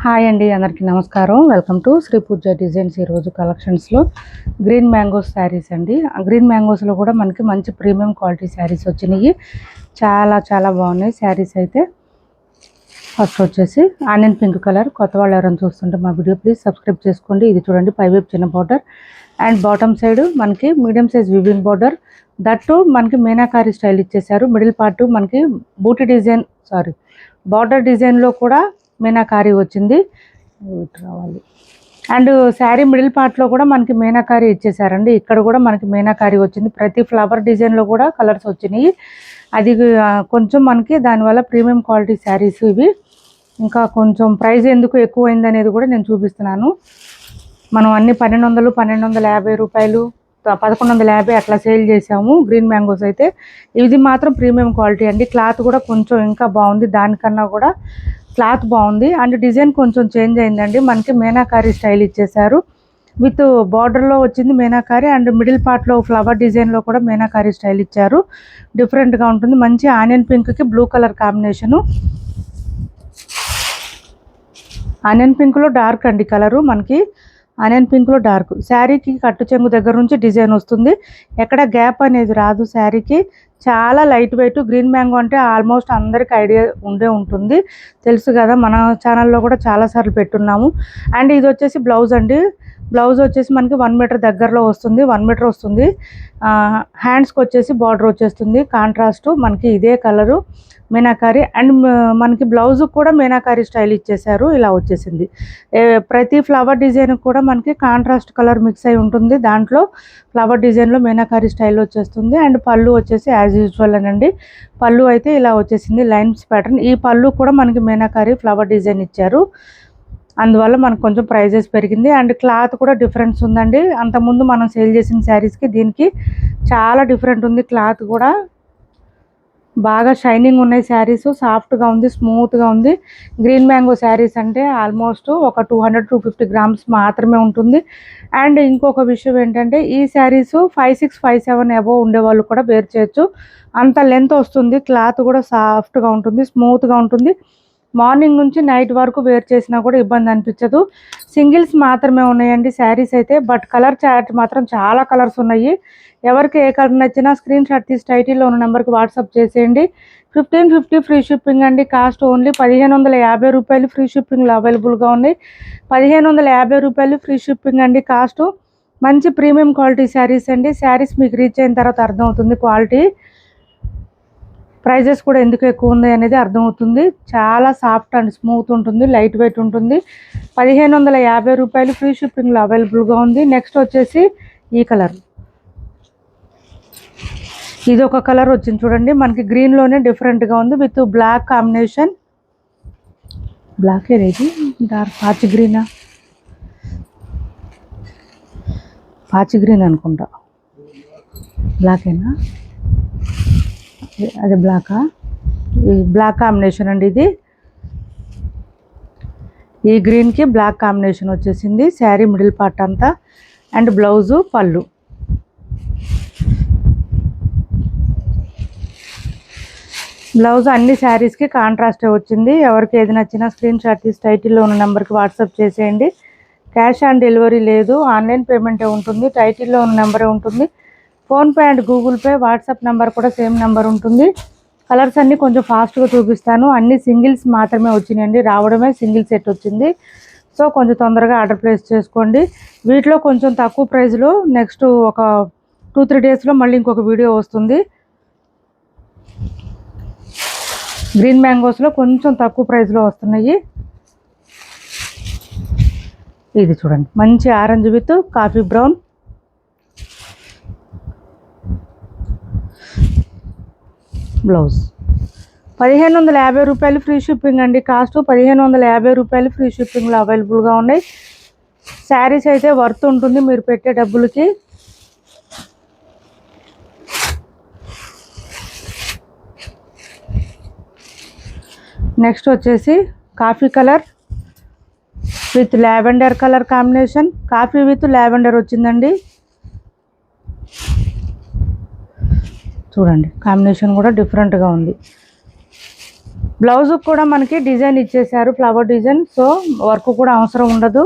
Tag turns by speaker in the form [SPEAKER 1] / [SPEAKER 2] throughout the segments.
[SPEAKER 1] Hi అండి, అందరికీ నమస్కారం. Welcome to Shri Pooja designs. ఈరోజు కలెక్షన్స్లో గ్రీన్ మ్యాంగోస్ శారీస్ అండి. ఆ గ్రీన్ మ్యాంగోస్లో కూడా మనకి మంచి ప్రీమియం క్వాలిటీ శారీస్ వచ్చినాయి. చాలా చాలా బాగున్నాయి శారీస్ అయితే. ఫస్ట్ వచ్చేసి ఆనియన్ పింక్ కలర్. కొత్త వాళ్ళు ఎవరైనా చూస్తుంటే మా వీడియో ప్లీజ్ సబ్స్క్రైబ్ చేసుకోండి. ఇది చూడండి, పైవైపు చిన్న బార్డర్ అండ్ బాటమ్ సైడ్ మనకి medium size weaving border. That మనకి మీనాకారి స్టైల్ ఇచ్చేసారు. మిడిల్ పార్ట్ మనకి బూటీ డిజైన్ బార్డర్ డిజైన్లో కూడా మీనాకారి వచ్చింది రావాలి. అండ్ శారీ మిడిల్ పార్ట్లో కూడా మనకి మీనాకారి ఇచ్చేసారండి. ఇక్కడ కూడా మనకి మీనాకారి వచ్చింది. ప్రతి ఫ్లవర్ డిజైన్లో కూడా కలర్స్ వచ్చినాయి. అది కొంచెం మనకి దానివల్ల ప్రీమియం క్వాలిటీ శారీస్ ఇవి. ఇంకా కొంచెం ప్రైస్ ఎందుకు ఎక్కువైంది అనేది కూడా నేను చూపిస్తున్నాను. మనం అన్ని 1200, 1250 రూపాయలు, 1150 అట్లా సేల్ చేసాము గ్రీన్ మ్యాంగోస్ అయితే. ఇది మాత్రం ప్రీమియం క్వాలిటీ అండి. క్లాత్ కూడా కొంచెం ఇంకా బాగుంది, దానికన్నా కూడా క్లాత్ బాగుంది. అండ్ డిజైన్ కొంచెం చేంజ్ అయిందండి. మనకి మీనాకారి స్టైల్ ఇచ్చేసారు. విత్ బార్డర్లో వచ్చింది మీనాకారి అండ్ మిడిల్ పార్ట్లో ఫ్లవర్ డిజైన్లో కూడా మీనాకారి స్టైల్ ఇచ్చారు. డిఫరెంట్గా ఉంటుంది. మంచి ఆనియన్ పింక్కి బ్లూ కలర్ కాంబినేషను. ఆనియన్ పింక్లో డార్క్ అండి కలరు. మనకి ఆనియన్ పింక్లో డార్క్. శారీకి కట్టు చెంగు దగ్గర నుంచి డిజైన్ వస్తుంది. ఎక్కడ గ్యాప్ అనేది రాదు శారీకి. చాలా లైట్ వెయిట్. గ్రీన్ మ్యాంగో అంటే ఆల్మోస్ట్ అందరికి ఐడియా ఉంటుంది, తెలుసు కదా. మన ఛానల్లో కూడా చాలాసార్లు పెట్టున్నాము. అండ్ ఇది వచ్చేసి బ్లౌజ్ అండి. బ్లౌజ్ వచ్చేసి మనకి 1 మీటర్ దగ్గరలో వస్తుంది, 1 మీటర్ వస్తుంది. హ్యాండ్స్కి వచ్చేసి బార్డర్ వచ్చేస్తుంది కాంట్రాస్ట్. మనకి ఇదే కలరు మీనాకారి. అండ్ మనకి బ్లౌజ్ కూడా మీనాకారి స్టైల్ ఇచ్చేసారు. ఇలా వచ్చేసింది. ప్రతి ఫ్లవర్ డిజైన్ కూడా మనకి కాంట్రాస్ట్ కలర్ మిక్స్ అయి ఉంటుంది. దాంట్లో ఫ్లవర్ డిజైన్లో మీనాకారి స్టైల్ వచ్చేస్తుంది. అండ్ పళ్ళు వచ్చేసి యాజ్ యూజువల్ అనండి. పళ్ళు అయితే ఇలా వచ్చేసింది, లైన్స్ ప్యాటర్న్. ఈ పళ్ళు కూడా మనకి మీనాకారి ఫ్లవర్ డిజైన్ ఇచ్చారు. అందువల్ల మనకు కొంచెం ప్రైజెస్ పెరిగింది. అండ్ క్లాత్ కూడా డిఫరెన్స్ ఉందండి. అంతకుముందు మనం సేల్ చేసిన శారీస్కి దీనికి చాలా డిఫరెంట్ ఉంది. క్లాత్ కూడా బాగా షైనింగ్ ఉన్నాయి. శారీస్ సాఫ్ట్గా ఉంది, స్మూత్గా ఉంది. గ్రీన్ మ్యాంగో శారీస్ అంటే ఆల్మోస్ట్ ఒక 200-250 గ్రామ్స్ మాత్రమే ఉంటుంది. అండ్ ఇంకొక విషయం ఏంటంటే ఈ శారీస్ 5'6", 5'7" అబోవ్ ఉండేవాళ్ళు కూడా వేర్ చేయొచ్చు. అంత లెంత్ వస్తుంది. క్లాత్ కూడా సాఫ్ట్గా ఉంటుంది, స్మూత్గా ఉంటుంది. మార్నింగ్ నుంచి నైట్ వరకు వేర్ చేసినా కూడా ఇబ్బంది అనిపించదు. సింగిల్స్ మాత్రమే ఉన్నాయండి శారీస్ అయితే. బట్ కలర్ చార్ట్ మాత్రం చాలా కలర్స్ ఉన్నాయి. ఎవరికి ఏ కలర్ నచ్చినా స్క్రీన్ షాట్ తీసి టైటిల్లో ఉన్న నెంబర్కి వాట్సాప్ చేసేయండి. 1550 ఫ్రీ షిప్పింగ్ అండి. కాస్ట్ ఓన్లీ 1550 రూపాయలు. ఫ్రీ షిప్పింగ్లో అవైలబుల్గా ఉన్నాయి. 1550 రూపాయలు ఫ్రీ షిప్పింగ్ అండి కాస్ట్. మంచి ప్రీమియం క్వాలిటీ శారీస్ అండి. శారీస్ మీకు రీచ్ అయిన తర్వాత అర్థమవుతుంది క్వాలిటీ. ప్రైజెస్ కూడా ఎందుకు ఎక్కువ ఉంది అనేది అర్థమవుతుంది. చాలా సాఫ్ట్ అండ్ స్మూత్ ఉంటుంది, లైట్ వెయిట్ ఉంటుంది. 1550 రూపాయలు ఫ్రీ షిప్పింగ్లో అవైలబుల్గా ఉంది. నెక్స్ట్ వచ్చేసి ఈ కలర్. ఇది ఒక కలర్ వచ్చింది చూడండి, మనకి గ్రీన్లోనే డిఫరెంట్గా ఉంది విత్ బ్లాక్ కాంబినేషన్. బ్లాక్ ఏది డార్క్ పాచి గ్రీనా, పాచి గ్రీన్ అనుకుంటా. బ్లాకేనా, అదే బ్లాకా. బ్లాక్ కాంబినేషన్ అండి ఇది. ఈ గ్రీన్కి బ్లాక్ కాంబినేషన్ వచ్చేసింది శారీ మిడిల్ పార్ట్ అంతా. అండ్ బ్లౌజు, పళ్ళు. బ్లౌజ్ అన్ని శారీస్కి కాంట్రాస్టే వచ్చింది. ఎవరికి ఏది నచ్చినా స్క్రీన్ షాట్ తీసి టైటిల్లో ఉన్న నెంబర్కి వాట్సాప్ చేసేయండి. క్యాష్ ఆన్ డెలివరీ లేదు, ఆన్లైన్ పేమెంటే ఉంటుంది. టైటిల్లో ఉన్న నెంబరే ఉంటుంది. PhonePe and Google pay, WhatsApp number కూడా సేమ్ నెంబర్ ఉంటుంది. కలర్స్ అన్నీ కొంచెం ఫాస్ట్గా చూపిస్తాను. అన్ని సింగిల్స్ మాత్రమే వచ్చినాయండి. రావడమే సింగిల్ సెట్ వచ్చింది. సో కొంచెం తొందరగా ఆర్డర్ ప్లేస్ చేసుకోండి. వీటిలో కొంచెం తక్కువ ప్రైస్లో నెక్స్ట్ ఒక 2-3 డేస్లో మళ్ళీ ఇంకొక వీడియో వస్తుంది. గ్రీన్ మ్యాంగోస్లో కొంచెం తక్కువ ప్రైస్లో వస్తున్నాయి. ఇది చూడండి, మంచి orange with coffee brown. Blouse 1550 రూపాయలు ఫ్రీ షిప్పింగ్ అండి కాస్ట్. 1550 రూపాయలు ఫ్రీ షిప్పింగ్లో అవైలబుల్గా ఉన్నాయి. శారీస్ అయితే వర్త్ ఉంటుంది మీరు పెట్టే డబ్బులకి. నెక్స్ట్ వచ్చేసి coffee colour with lavender colour combination. Coffee with lavender వచ్చిందండి. చూడండి కాంబినేషన్ కూడా డిఫరెంట్గా ఉంది. బ్లౌజ్ కూడా మనకి డిజైన్ ఇచ్చేసారు, ఫ్లవర్ డిజైన్. సో వర్క్ కూడా అవసరం ఉండదు.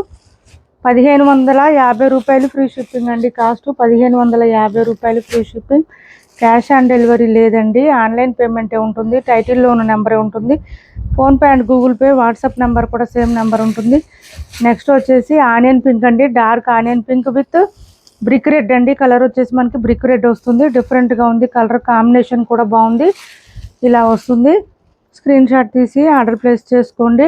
[SPEAKER 1] 1550 రూపాయలు ఫ్రీ షిప్పింగ్ అండి. కాస్ట్ 1550 రూపాయలు free shipping. Cash on delivery లేదండి, ఆన్లైన్ పేమెంటే ఉంటుంది. టైటిల్లో ఉన్న నెంబరే ఉంటుంది. PhonePe and Google pay, WhatsApp number కూడా సేమ్ నెంబర్ ఉంటుంది. నెక్స్ట్ వచ్చేసి ఆనియన్ పింక్ అండి, dark onion pink with brick red అండి. కలర్ వచ్చేసి మనకి బ్రిక్ రెడ్ వస్తుంది, డిఫరెంట్గా ఉంది. కలర్ కాంబినేషన్ కూడా బాగుంది. ఇలా వస్తుంది. స్క్రీన్ షాట్ తీసి ఆర్డర్ ప్లేస్ చేసుకోండి.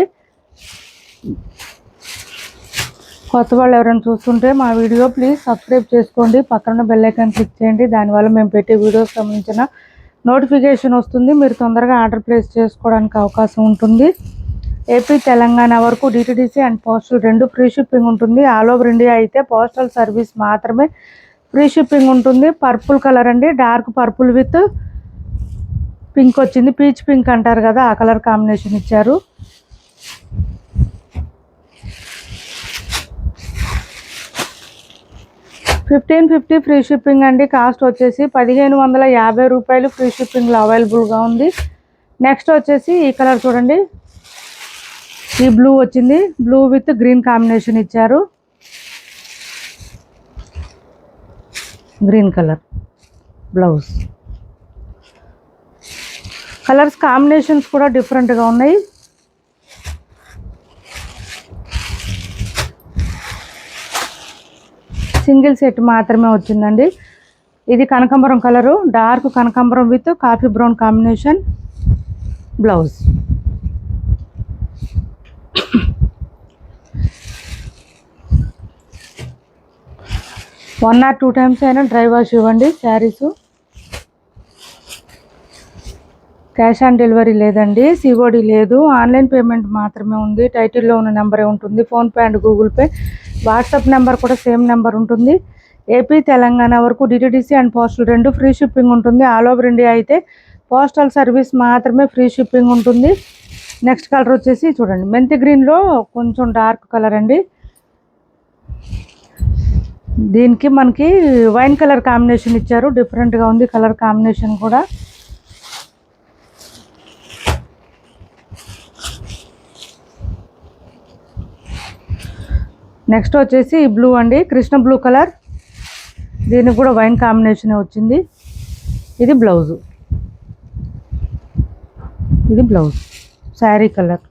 [SPEAKER 1] కొత్త వాళ్ళు ఎవరైనా చూస్తుంటే మా వీడియో ప్లీజ్ సబ్స్క్రైబ్ చేసుకోండి, పక్కన బెల్ ఐకాన్ క్లిక్ చేయండి. దానివల్ల మేము పెట్టే వీడియోకి సంబంధించిన నోటిఫికేషన్ వస్తుంది. మీరు తొందరగా ఆర్డర్ ప్లేస్ చేసుకోవడానికి అవకాశం ఉంటుంది. ఏపీ తెలంగాణ వరకు DTDC and postal 2 free shipping ఉంటుంది. ఆల్ ఓవర్ ఇండియా అయితే పోస్టల్ సర్వీస్ మాత్రమే ఫ్రీ షిప్పింగ్ ఉంటుంది. పర్పుల్ కలర్ అండి, డార్క్ పర్పుల్ విత్ పింక్ వచ్చింది. పీచ్ పింక్ అంటారు కదా, ఆ కలర్ కాంబినేషన్ ఇచ్చారు. $1550 ఫ్రీ షిప్పింగ్ అండి. కాస్ట్ వచ్చేసి 1550 రూపాయలు ఫ్రీ షిప్పింగ్లో అవైలబుల్గా ఉంది. నెక్స్ట్ వచ్చేసి ఈ కలర్ చూడండి, ఈ బ్లూ వచ్చింది. బ్లూ విత్ గ్రీన్ కాంబినేషన్ ఇచ్చారు. Green colour blouse. Colours combinations కూడా డిఫరెంట్గా ఉన్నాయి. సింగిల్ సెట్ మాత్రమే వచ్చిందండి. ఇది కనకాంబరం కలరు, డార్క్ కనకాంబరం with coffee brown combination blouse. One or two times అయినా డ్రై వాష్ ఇవ్వండి శారీసు. క్యాష్ ఆన్ డెలివరీ లేదండి, సిఓడి లేదు, ఆన్లైన్ పేమెంట్ మాత్రమే ఉంది. టైటిల్లో ఉన్న నెంబరే ఉంటుంది. PhonePe and Google pay, WhatsApp number కూడా సేమ్ నెంబర్ ఉంటుంది. ఏపీ తెలంగాణ వరకు DTDC and postal 2 free shipping ఉంటుంది. ఆల్ ఓవర్ ఇండియా అయితే పోస్టల్ సర్వీస్ మాత్రమే ఫ్రీ షిప్పింగ్ ఉంటుంది. నెక్స్ట్ కలర్ వచ్చేసి చూడండి, మెంతి గ్రీన్లో కొంచెం డార్క్ కలర్ అండి. దీనికి మనకి వైన్ కలర్ కాంబినేషన్ ఇచ్చారు, డిఫరెంట్గా ఉంది కలర్ కాంబినేషన్ కూడా. నెక్స్ట్ వచ్చేసి బ్లూ అండి, కృష్ణ బ్లూ కలర్. దీనికి కూడా వైన్ కాంబినేషన్ వచ్చింది. ఇది బ్లౌజు, ఇది బ్లౌజ్ శారీ కలర్.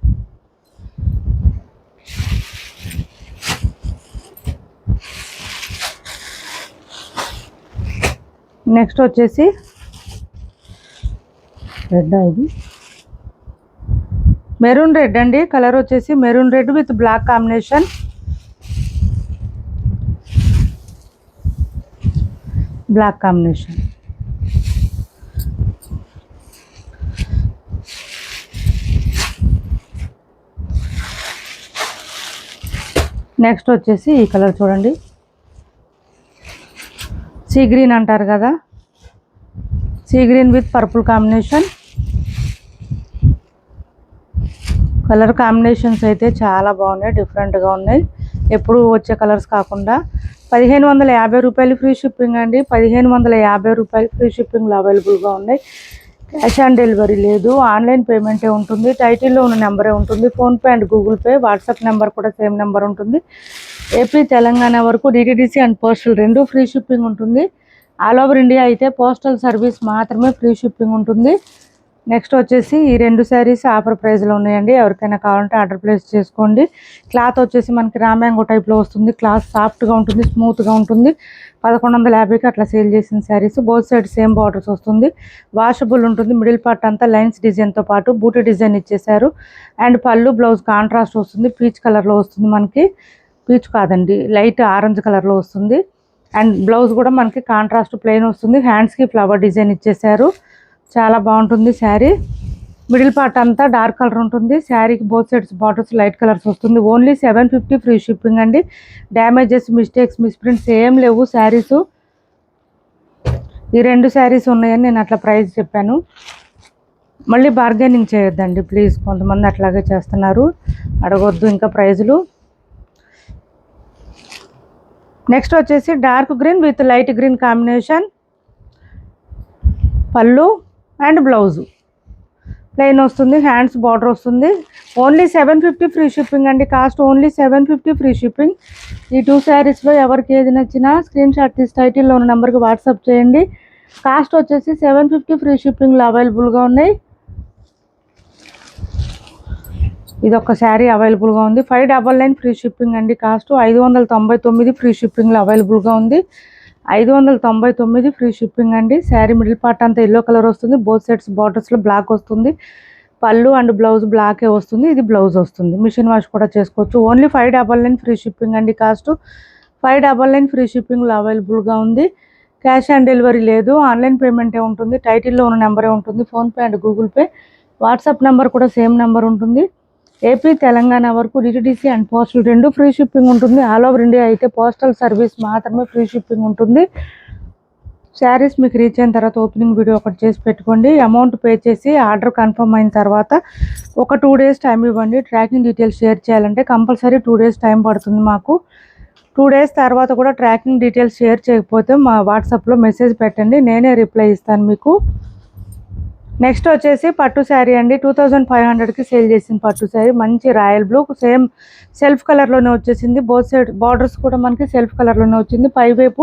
[SPEAKER 1] నెక్స్ట్ వచ్చేసి రెడ్, ఇది మెరూన్ రెడ్ అండి. కలర్ వచ్చేసి maroon red with black combination. Black combination. Next వచ్చేసి ఈ కలర్ చూడండి, సీ గ్రీన్ అంటారు కదా, sea green with purple combination. Colour combinations అయితే చాలా బాగున్నాయి, డిఫరెంట్గా ఉన్నాయి, ఎప్పుడు వచ్చే కలర్స్ కాకుండా. 1550 రూపాయలు ఫ్రీ షిప్పింగ్ అండి. 1550 రూపాయలు ఫ్రీ షిప్పింగ్లో అవైలబుల్గా ఉన్నాయి. క్యాష్ ఆన్ డెలివరీ లేదు, ఆన్లైన్ పేమెంటే ఉంటుంది. టైటిల్లో ఉన్న నెంబరే ఉంటుంది. PhonePe and Google pay, WhatsApp number కూడా సేమ్ నెంబర్ ఉంటుంది. ఏపీ తెలంగాణ వరకు DTDC and postal 2 free shipping ఉంటుంది. ఆల్ ఓవర్ ఇండియా అయితే పోస్టల్ సర్వీస్ మాత్రమే ఫ్రీ షిప్పింగ్ ఉంటుంది. నెక్స్ట్ వచ్చేసి ఈ 2 శారీస్ ఆఫర్ ప్రైస్లో ఉన్నాయండి. ఎవరికైనా కావాలంటే ఆర్డర్ ప్లేస్ చేసుకోండి. క్లాత్ వచ్చేసి మనకి రామ్యాంగో టైప్లో వస్తుంది. క్లాత్ సాఫ్ట్గా ఉంటుంది, స్మూత్గా ఉంటుంది. 1150కి అట్లా సేల్ చేసిన saris. Both side same borders వస్తుంది, వాషబుల్ ఉంటుంది. మిడిల్ పార్ట్ అంతా లైన్స్ డిజైన్తో పాటు బూటీ డిజైన్ ఇచ్చేసారు. అండ్ పళ్ళు బ్లౌజ్ కాంట్రాస్ట్ వస్తుంది, పీచ్ కలర్లో వస్తుంది. మనకి పీచ్ కాదండి, లైట్ ఆరెంజ్ కలర్లో వస్తుంది. అండ్ బ్లౌజ్ కూడా మనకి కాంట్రాస్ట్ ప్లెయిన్ వస్తుంది. హ్యాండ్స్కి ఫ్లవర్ డిజైన్ ఇచ్చేసారు. చాలా బాగుంటుంది శారీ. మిడిల్ పార్ట్ అంతా డార్క్ కలర్ ఉంటుంది. శారీకి both sides borders light colours వస్తుంది. ఓన్లీ 750 ఫ్రీ షిప్పింగ్ అండి. డ్యామేజెస్, మిస్టేక్స్, మిస్ప్రింట్స్ ఏం లేవు శారీసు. ఈ 2 శారీస్ ఉన్నాయని నేను అట్లా ప్రైస్ చెప్పాను. మళ్ళీ బార్గెనింగ్ చేయొద్దండి ప్లీజ్, కొంతమంది అట్లాగే చేస్తున్నారు, అడగొద్దు ఇంకా ప్రైజులు. నెక్స్ట్ వచ్చేసి dark green with light green combination, పళ్ళు అండ్ బ్లౌజు. ప్లెయిన్ వస్తుంది, హ్యాండ్స్ బార్డర్ వస్తుంది. ఓన్లీ 750 ఫ్రీ షిప్పింగ్ అండి. Cost only 750 free shipping. ఈ 2 శారీస్లో ఎవరికి ఏది నచ్చినా స్క్రీన్ షాట్ తీసి టైటిల్లో ఉన్న నెంబర్కి వాట్సాప్ చేయండి. కాస్ట్ వచ్చేసి 750 ఫ్రీ షిప్పింగ్లో అవైలబుల్గా ఉన్నాయి. ఇది ఒక శారీ అవైలబుల్గా ఉంది. 599 ఫ్రీ షిప్పింగ్ అండి. కాస్ట్ 599 ఫ్రీ షిప్పింగ్లో అవైలబుల్గా ఉంది. 599 ఫ్రీ షిప్పింగ్ అండి. శారీ మిడిల్ పార్ట్ అంతా ఎల్లో కలర్ వస్తుంది. బోత్ సైడ్స్ బార్డర్స్లో బ్లాక్ వస్తుంది. పళ్ళు అండ్ బ్లౌజ్ బ్లాకే వస్తుంది. ఇది బ్లౌజ్ వస్తుంది. మిషన్ వాష్ కూడా చేసుకోవచ్చు. ఓన్లీ 599 ఫ్రీ షిప్పింగ్ అండి. కాస్ట్ 599 ఫ్రీ షిప్పింగ్లో అవైలబుల్గా ఉంది. క్యాష్ ఆన్ డెలివరీ లేదు, ఆన్లైన్ పేమెంటే ఉంటుంది. టైటిల్లో ఉన్న నెంబరే ఉంటుంది. PhonePe and Google pay, WhatsApp number కూడా సేమ్ నెంబర్ ఉంటుంది. ఏపీ తెలంగాణ వరకు DTDC and postal 2 free shipping ఉంటుంది. ఆల్ ఓవర్ ఇండియా అయితే పోస్టల్ సర్వీస్ మాత్రమే ఫ్రీ షిప్పింగ్ ఉంటుంది. శారీస్ మీకు రీచ్ అయిన తర్వాత ఓపెనింగ్ వీడియో ఒకటి చేసి పెట్టుకోండి. అమౌంట్ పే చేసి ఆర్డర్ కన్ఫర్మ్ అయిన తర్వాత ఒక 2 డేస్ టైం ఇవ్వండి. ట్రాకింగ్ డీటెయిల్స్ షేర్ చేయాలంటే కంపల్సరీ 2 డేస్ టైం పడుతుంది మాకు. 2 డేస్ తర్వాత కూడా ట్రాకింగ్ డీటెయిల్స్ షేర్ చేయకపోతే మా వాట్సాప్లో మెసేజ్ పెట్టండి, నేనే రిప్లై ఇస్తాను మీకు. నెక్స్ట్ వచ్చేసి పట్టు శారీ అండి. 2500కి సేల్ చేసిన పట్టు శారీ, మంచి రాయల్ బ్లూ, సేమ్ సెల్ఫ్ కలర్లోనే వచ్చేసింది. బోత్ సైడ్ బార్డర్స్ కూడా మనకి సెల్ఫ్ కలర్లోనే వచ్చింది. పైవైపు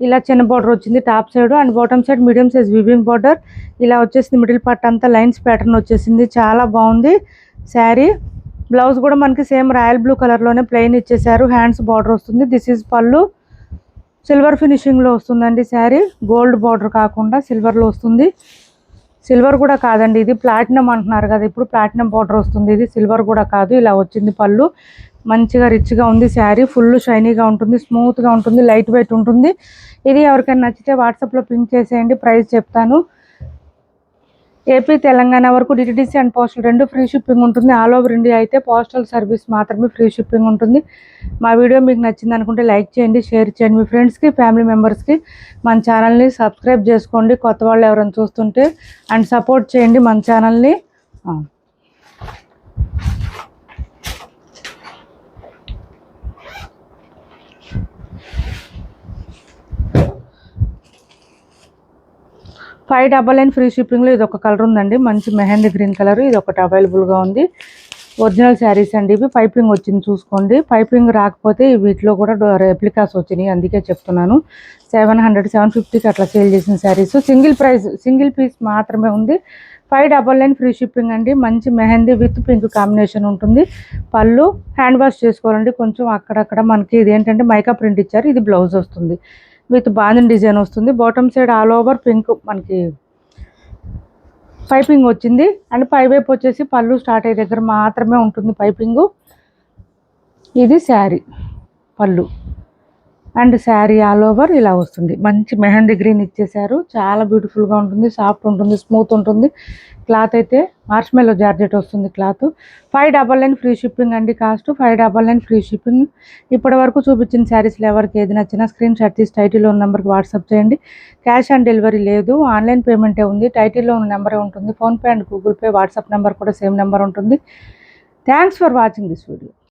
[SPEAKER 1] ఇలా చిన్న బార్డర్ వచ్చింది top side, and bottom side medium size weaving border ఇలా వచ్చేసింది. మిడిల్ పార్ట్ అంతా లైన్స్ ప్యాటర్న్ వచ్చేసింది. చాలా బాగుంది శారీ. బ్లౌజ్ కూడా మనకి సేమ్ రాయల్ బ్లూ కలర్లోనే ప్లెయిన్ ఇచ్చేసారు. హ్యాండ్స్ బార్డర్ వస్తుంది. దిస్ ఈజ్ పళ్ళు. సిల్వర్ ఫినిషింగ్లో వస్తుందండి శారీ. గోల్డ్ బార్డర్ కాకుండా సిల్వర్లో వస్తుంది. సిల్వర్ కూడా కాదండి, ఇది ప్లాటినం అంటున్నారు కదా, ఇప్పుడు ప్లాటినం బార్డర్ వస్తుంది. ఇది సిల్వర్ కూడా కాదు, ఇలా వచ్చింది పళ్ళు. మంచిగా రిచ్గా ఉంది శారీ. ఫుల్ షైనీగా ఉంటుంది, స్మూత్గా ఉంటుంది, లైట్ వెయిట్ ఉంటుంది. ఇది ఎవరికైనా నచ్చితే వాట్సాప్లో పింక్ చేసేయండి, ప్రైస్ చెప్తాను. ఏపీ తెలంగాణ వరకు DTDC and postal 2 free shipping ఉంటుంది. ఆల్ ఓవర్ ఇండియా అయితే పోస్టల్ సర్వీస్ మాత్రమే ఫ్రీ షిప్పింగ్ ఉంటుంది. మా వీడియో మీకు నచ్చింది అనుకుంటే లైక్ చేయండి, షేర్ చేయండి, మీ ఫ్రెండ్స్కి ఫ్యామిలీ మెంబర్స్కి మన ఛానల్ని సబ్స్క్రైబ్ చేసుకోండి. కొత్త వాళ్ళు ఎవరైనా చూస్తుంటే అండ్ సపోర్ట్ చేయండి మన ఛానల్ని. $599 ఫ్రీ షిప్పింగ్లో ఇది ఒక కలర్ ఉందండి, మంచి మెహందీ గ్రీన్ కలర్. ఇది ఒకటి అవైలబుల్గా ఉంది. ఒరిజినల్ శారీస్ అండి ఇవి. పైపింగ్ వచ్చింది చూసుకోండి. పైపింగ్ రాకపోతే వీటిలో కూడా రెప్లికాస్ వచ్చినాయి, అందుకే చెప్తున్నాను. 700 750కి అట్లా సేల్ చేసిన saris. Single price, single piece మాత్రమే ఉంది. 599 ఫ్రీ షిప్పింగ్ అండి. మంచి మెహందీ విత్ పింక్ కాంబినేషన్ ఉంటుంది. పళ్ళు హ్యాండ్ వాష్ చేసుకోవాలండి. కొంచెం అక్కడక్కడ మనకి ఇదేంటంటే మైకా ప్రింట్ ఇచ్చారు. ఇది బ్లౌజ్ వస్తుంది విత్ బాందిన్ డిజైన్ వస్తుంది. Bottom side all over pink మనకి పైపింగ్ వచ్చింది. అండ్ పైవైపు వచ్చేసి పళ్ళు స్టార్ట్ అయ్యే దగ్గర మాత్రమే ఉంటుంది పైపింగు. ఇది శారీ పళ్ళు, అండ్ శారీ ఆల్ ఓవర్ ఇలా వస్తుంది. మంచి మెహందీ గ్రీన్ ఇచ్చేసారు. చాలా బ్యూటిఫుల్గా ఉంటుంది, సాఫ్ట్ ఉంటుంది, స్మూత్ ఉంటుంది. క్లాత్ అయితే మార్ష్మెల్లో జార్జెట్ వస్తుంది క్లాత్. 599 ఫ్రీ షిప్పింగ్ అండి. Cost 599 free shipping. ఇప్పటి వరకు చూపించిన శారీస్లో ఎవరికి ఏది నచ్చినా స్క్రీన్ షాట్ తీసి టైటిల్లో ఉన్న నెంబర్కి వాట్సాప్ చేయండి. క్యాష్ ఆన్ డెలివరీ లేదు, ఆన్లైన్ పేమెంటే ఉంది. టైటిల్లో ఉన్న నెంబరే ఉంటుంది. PhonePe and Google pay, WhatsApp number కూడా సేమ్ నెంబర్ ఉంటుంది. Thanks for watching this video.